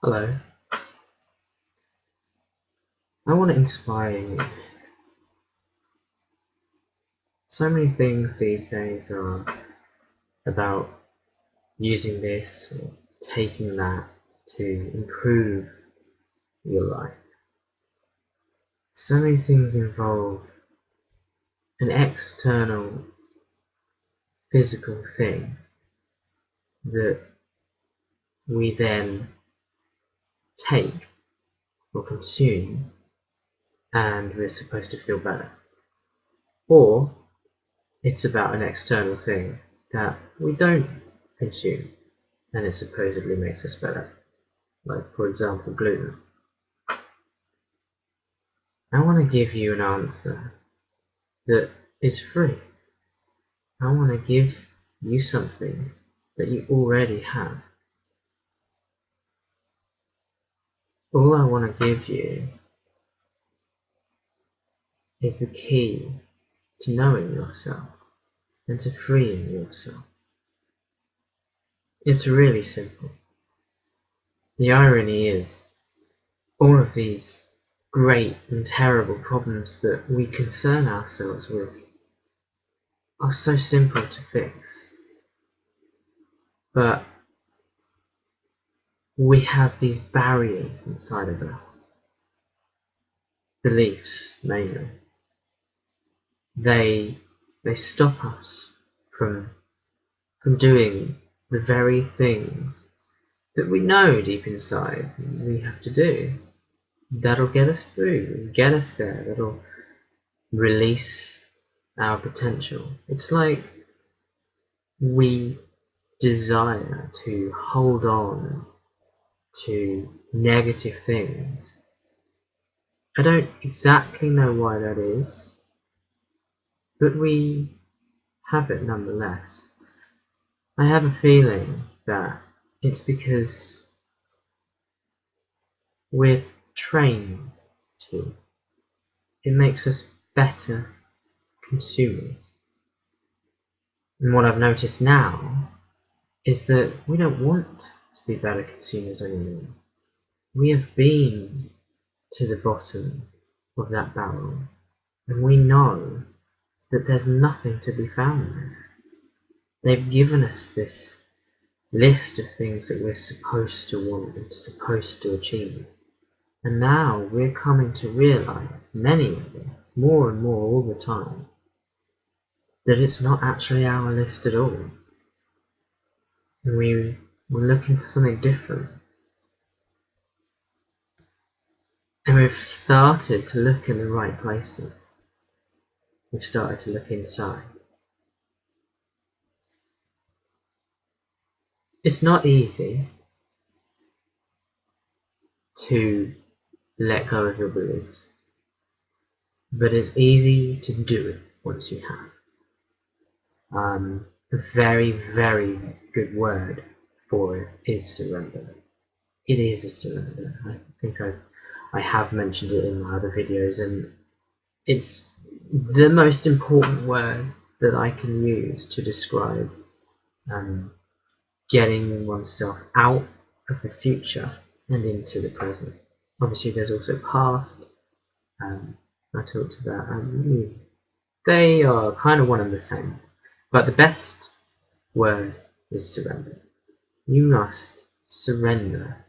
Hello. I want to inspire you. So many things these days are about using this or taking that to improve your life. So many things involve an external physical thing that we then take or consume, and we're supposed to feel better. Or it's about an external thing that we don't consume and it supposedly makes us better. Like, for example, gluten. I want to give you an answer that is free. I want to give you something that you already have. All I want to give you is the key to knowing yourself and to freeing yourself. It's really simple. The irony is, all of these great and terrible problems that we concern ourselves with are so simple to fix. But we have these barriers inside of us. Beliefs, mainly. They stop us from doing the very things that we know deep inside we have to do. That'll get us through, get us there, that'll release our potential. It's like we desire to hold on to negative things. I don't exactly know why that is, but we have it nonetheless. I have a feeling that it's because we're trained to. It makes us better consumers. And what I've noticed now is that we don't want to be better consumers anymore. We have been to the bottom of that barrel, and we know that there's nothing to be found there. They've given us this list of things that we're supposed to want and supposed to achieve. And now we're coming to realize, many of us, more and more all the time, that it's not actually our list at all. And we're looking for something different. And we've started to look in the right places. We've started to look inside. It's not easy to let go of your beliefs, but it's easy to do it once you have. A very, very good word for it is surrender. It is a surrender. I think I have mentioned it in my other videos, and it's the most important word that I can use to describe getting oneself out of the future and into the present. Obviously there's also past, I talked about, they are kind of one and the same, but the best word is surrender. You must surrender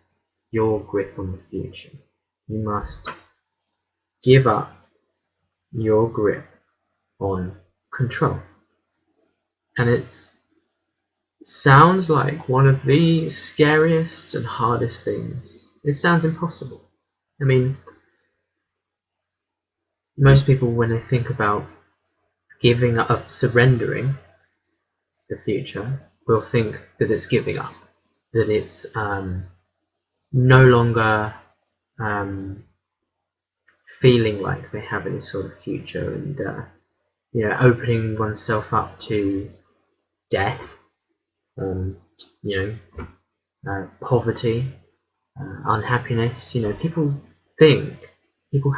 your grip on the future. You must give up your grip on control. And it sounds like one of the scariest and hardest things. It sounds impossible. I mean, most people, when they think about giving up, surrendering the future, will think that it's giving up, that it's no longer feeling like they have any sort of future, and opening oneself up to death, poverty, unhappiness. People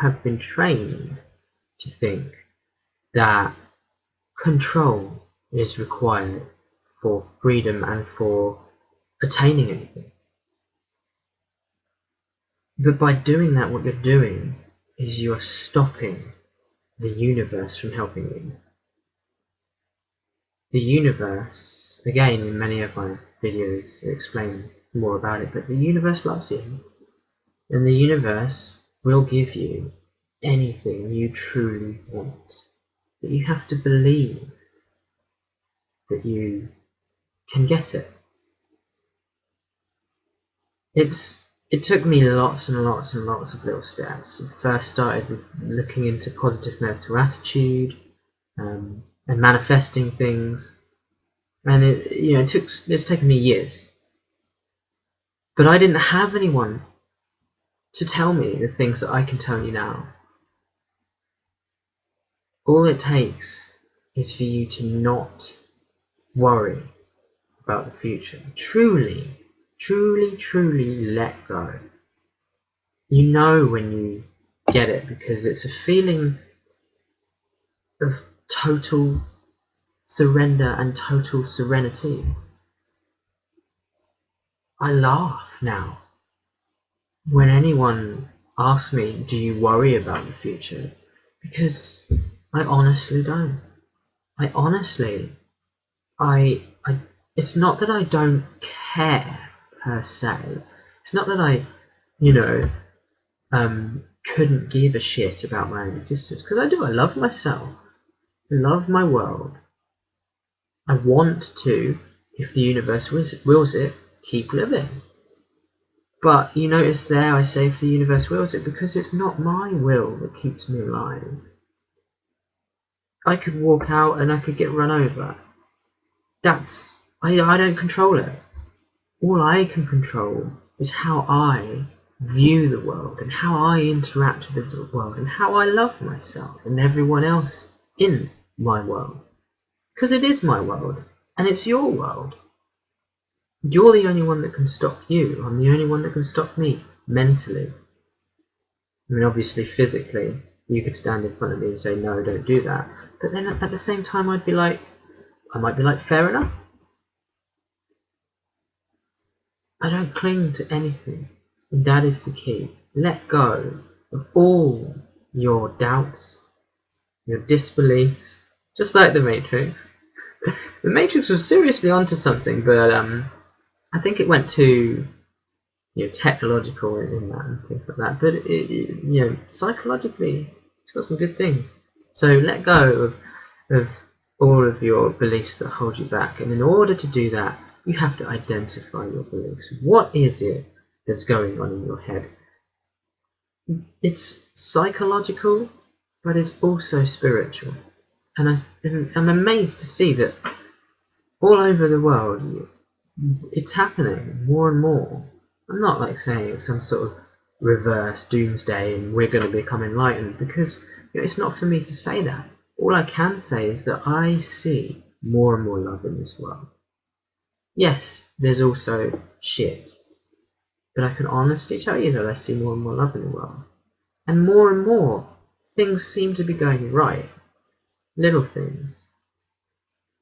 have been trained to think that control is required for freedom and for attaining anything. But by doing that, what you're doing is you're stopping the universe from helping you. The universe, again, in many of my videos, I explain more about it, but the universe loves you. And the universe will give you anything you truly want. But you have to believe that you can get it. It took me lots and lots and lots of little steps. It first started with looking into positive mental attitude and manifesting things, and it's taken me years. But I didn't have anyone to tell me the things that I can tell you now. All it takes is for you to not worry about the future. Truly, truly, truly let go. You know when you get it, because it's a feeling of total surrender and total serenity. I laugh now when anyone asks me, do you worry about the future? Because I honestly don't. It's not that I don't care per se. It's not that I, couldn't give a shit about my own existence, because I do. I love myself. I love my world. I want to, if the universe wills it, keep living. But you notice there I say if the universe wills it, because it's not my will that keeps me alive. I could walk out and I could get run over. I don't control it. All I can control is how I view the world and how I interact with the world and how I love myself and everyone else in my world. Because it is my world and it's your world. You're the only one that can stop you. I'm the only one that can stop me mentally. I mean, obviously, physically, you could stand in front of me and say, no, don't do that. But then at the same time, I might be like, fair enough. I don't cling to anything. And that is the key. Let go of all your doubts, your disbeliefs, just like the Matrix. The Matrix was seriously onto something, but I think it went too technological in that and things like that. But psychologically, it's got some good things. So let go of all of your beliefs that hold you back, and in order to do that, you have to identify your beliefs. What is it that's going on in your head? It's psychological, but it's also spiritual. And I'm amazed to see that all over the world, it's happening more and more. I'm not like saying it's some sort of reverse doomsday and we're going to become enlightened, because it's not for me to say that. All I can say is that I see more and more love in this world. Yes, there's also shit, but I can honestly tell you that I see more and more love in the world. And more things seem to be going right. Little things.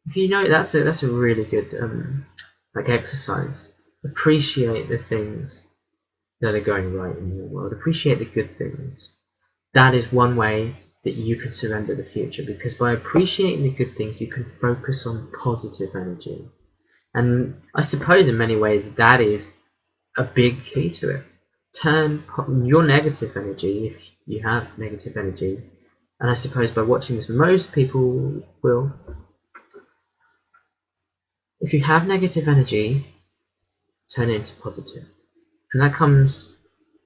If you know, that's a really good exercise. Appreciate the things that are going right in your world. Appreciate the good things. That is one way that you can surrender the future, because by appreciating the good things, you can focus on positive energy. And I suppose in many ways that is a big key to it. Turn your negative energy, if you have negative energy, and I suppose by watching this most people will, if you have negative energy, turn it into positive. And that comes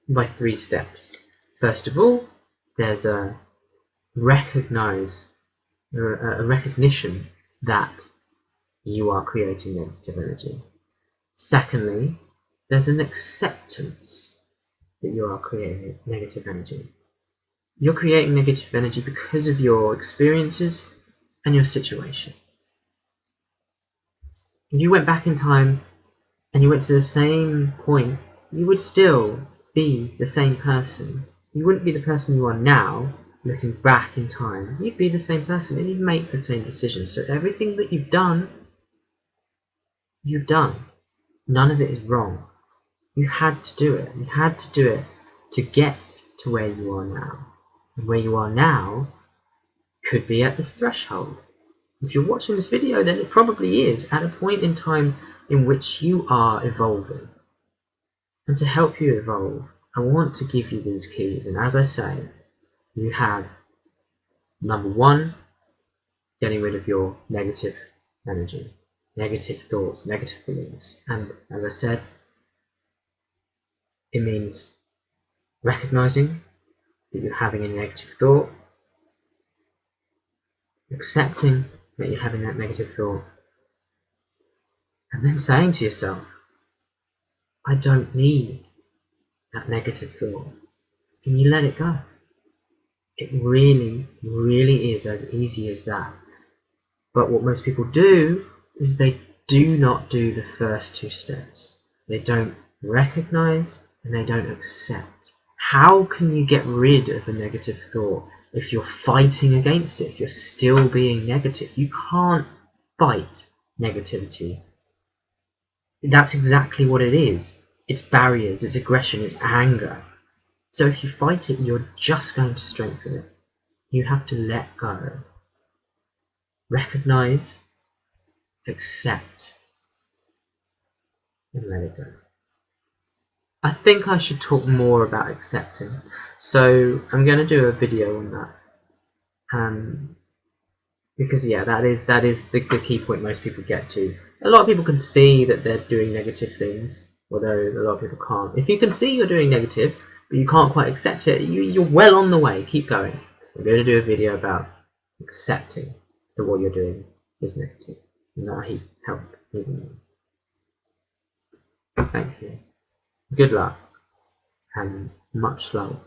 by 3 steps. First of all, there's a recognition that you are creating negative energy. Secondly, there's an acceptance that you are creating negative energy. You're creating negative energy because of your experiences and your situation. If you went back in time and you went to the same point, you would still be the same person. You wouldn't be the person you are now, looking back in time. You'd be the same person and you'd make the same decisions. So everything that you've done. None of it is wrong. You had to do it. You had to do it to get to where you are now. And where you are now could be at this threshold. If you're watching this video, then it probably is at a point in time in which you are evolving. And to help you evolve, I want to give you these keys. And as I say, you have number one, getting rid of your negative energy, negative thoughts, negative beliefs. And as I said, it means recognizing that you're having a negative thought, accepting that you're having that negative thought, and then saying to yourself, I don't need that negative thought. And you let it go. It really, really is as easy as that. But what most people do is they do not do the first two steps. They don't recognize and they don't accept. How can you get rid of a negative thought if you're fighting against it, if you're still being negative? You can't fight negativity. That's exactly what it is. It's barriers, it's aggression, it's anger. So if you fight it, you're just going to strengthen it. You have to let go. Recognize, accept, and let it go. I think I should talk more about accepting. So I'm going to do a video on that. Because yeah, that is the key point most people get to. A lot of people can see that they're doing negative things, although a lot of people can't. If you can see you're doing negative, but you can't quite accept it, you're well on the way. Keep going. I'm going to do a video about accepting that what you're doing is negative, and that I help even more. Thank you. Good luck, and much love.